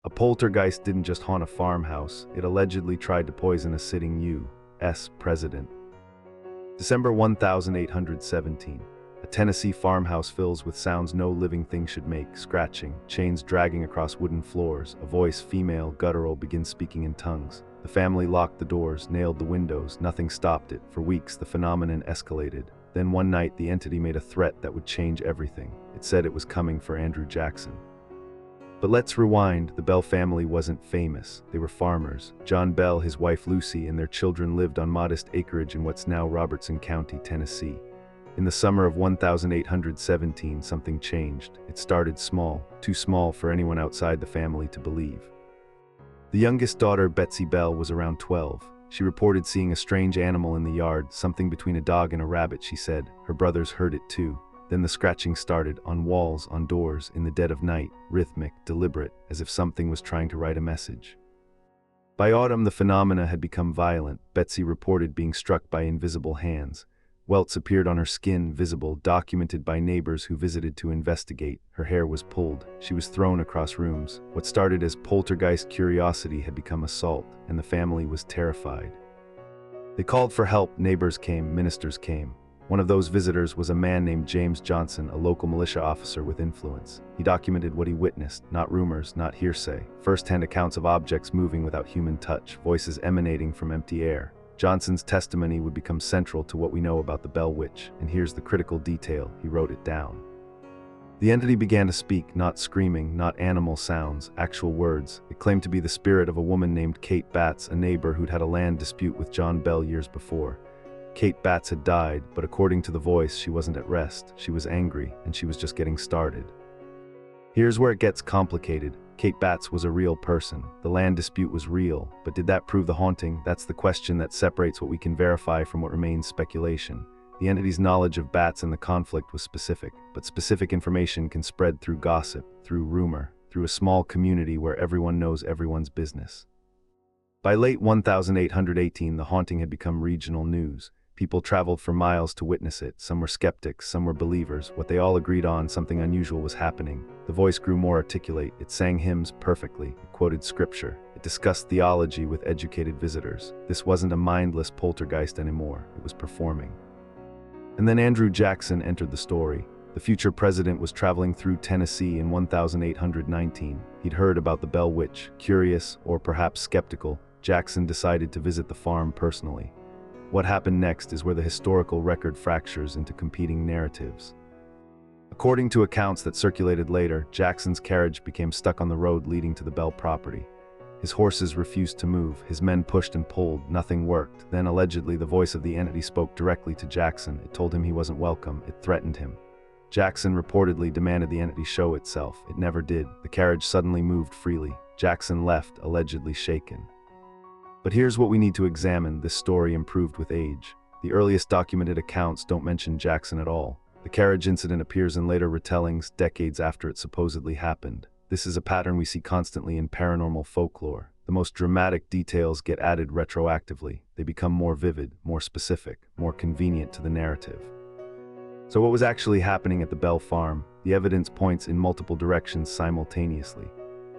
A poltergeist didn't just haunt a farmhouse, it allegedly tried to poison a sitting U.S. president. December 1817. A Tennessee farmhouse fills with sounds no living thing should make: scratching, chains dragging across wooden floors, a voice, female, guttural, begins speaking in tongues. The family locked the doors, nailed the windows, nothing stopped it. For weeks the phenomenon escalated. Then one night the entity made a threat that would change everything. It said it was coming for Andrew Jackson. But let's rewind. The Bell family wasn't famous. They were farmers. John Bell, his wife Lucy, and their children lived on modest acreage in what's now Robertson County, Tennessee. In the summer of 1817, something changed. It started small, too small for anyone outside the family to believe. The youngest daughter, Betsy Bell, was around 12. She reported seeing a strange animal in the yard, something between a dog and a rabbit, she said. Her brothers heard it too. Then the scratching started, on walls, on doors, in the dead of night, rhythmic, deliberate, as if something was trying to write a message. By autumn, the phenomena had become violent. Betsy reported being struck by invisible hands. Welts appeared on her skin, visible, documented by neighbors who visited to investigate. Her hair was pulled. She was thrown across rooms. What started as poltergeist curiosity had become assault, and the family was terrified. They called for help. Neighbors came, ministers came. One of those visitors was a man named James Johnson, a local militia officer with influence. He documented what he witnessed, not rumors, not hearsay. First-hand accounts of objects moving without human touch, voices emanating from empty air. Johnson's testimony would become central to what we know about the Bell Witch, and here's the critical detail: he wrote it down. The entity began to speak, not screaming, not animal sounds, actual words. It claimed to be the spirit of a woman named Kate Batts, a neighbor who'd had a land dispute with John Bell years before. Kate Batts had died, but according to the voice, she wasn't at rest. She was angry, and she was just getting started. Here's where it gets complicated. Kate Batts was a real person. The land dispute was real, but did that prove the haunting? That's the question that separates what we can verify from what remains speculation. The entity's knowledge of Batts and the conflict was specific, but specific information can spread through gossip, through rumor, through a small community where everyone knows everyone's business. By late 1818, the haunting had become regional news. People traveled for miles to witness it. Some were skeptics, some were believers. What they all agreed on: something unusual was happening. The voice grew more articulate. It sang hymns perfectly. It quoted scripture. It discussed theology with educated visitors. This wasn't a mindless poltergeist anymore. It was performing. And then Andrew Jackson entered the story. The future president was traveling through Tennessee in 1819. He'd heard about the Bell Witch. Curious, or perhaps skeptical, Jackson decided to visit the farm personally. What happened next is where the historical record fractures into competing narratives. According to accounts that circulated later, Jackson's carriage became stuck on the road leading to the Bell property. His horses refused to move. His men pushed and pulled. Nothing worked. Then, allegedly, the voice of the entity spoke directly to Jackson. It told him he wasn't welcome. It threatened him. Jackson reportedly demanded the entity show itself. It never did. The carriage suddenly moved freely. Jackson left, allegedly shaken. But here's what we need to examine. This story improved with age. The earliest documented accounts don't mention Jackson at all. The carriage incident appears in later retellings, decades after it supposedly happened. This is a pattern we see constantly in paranormal folklore. The most dramatic details get added retroactively. They become more vivid, more specific, more convenient to the narrative. So what was actually happening at the Bell farm? The evidence points in multiple directions simultaneously.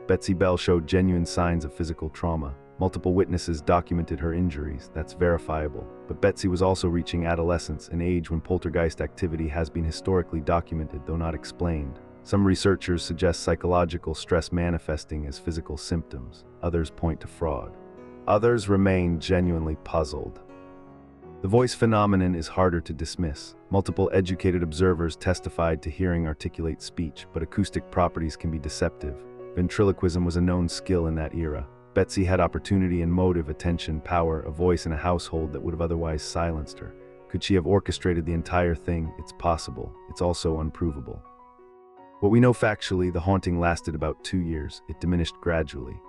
Betsy Bell showed genuine signs of physical trauma. Multiple witnesses documented her injuries. That's verifiable. But Betsy was also reaching adolescence, an age when poltergeist activity has been historically documented, though not explained. Some researchers suggest psychological stress manifesting as physical symptoms. Others point to fraud. Others remain genuinely puzzled. The voice phenomenon is harder to dismiss. Multiple educated observers testified to hearing articulate speech, but acoustic properties can be deceptive. Ventriloquism was a known skill in that era. Betsy had opportunity and motive, attention, power, a voice in a household that would have otherwise silenced her. Could she have orchestrated the entire thing? It's possible. It's also unprovable. What we know factually, the haunting lasted about 2 years. It diminished gradually.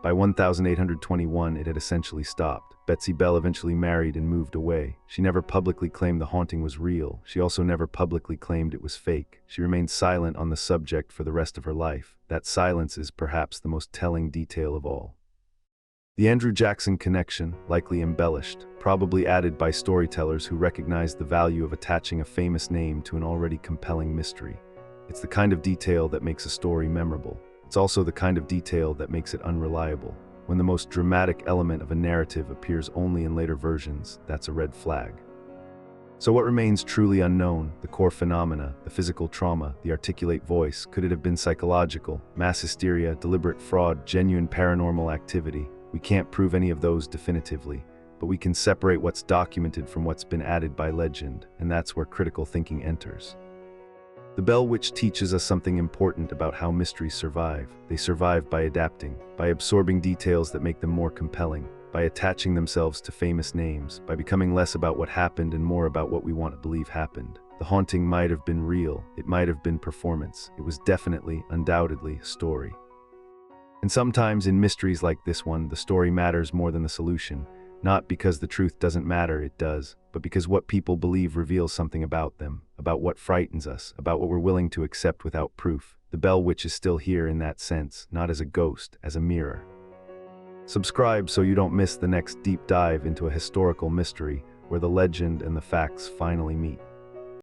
By 1821, it had essentially stopped. Betsy Bell eventually married and moved away. She never publicly claimed the haunting was real. She also never publicly claimed it was fake. She remained silent on the subject for the rest of her life. That silence is perhaps the most telling detail of all. The Andrew Jackson connection, likely embellished, probably added by storytellers who recognized the value of attaching a famous name to an already compelling mystery. It's the kind of detail that makes a story memorable. It's also the kind of detail that makes it unreliable. When the most dramatic element of a narrative appears only in later versions, that's a red flag. So what remains truly unknown? The core phenomena, the physical trauma, the articulate voice. Could it have been psychological, mass hysteria, deliberate fraud, genuine paranormal activity? We can't prove any of those definitively, but we can separate what's documented from what's been added by legend, and that's where critical thinking enters. The Bell Witch teaches us something important about how mysteries survive. They survive by adapting, by absorbing details that make them more compelling, by attaching themselves to famous names, by becoming less about what happened and more about what we want to believe happened. The haunting might have been real, it might have been performance, it was definitely, undoubtedly, a story. And sometimes in mysteries like this one, the story matters more than the solution, not because the truth doesn't matter, it does, but because what people believe reveals something about them, about what frightens us, about what we're willing to accept without proof. The Bell Witch is still here in that sense, not as a ghost, as a mirror. Subscribe so you don't miss the next deep dive into a historical mystery where the legend and the facts finally meet.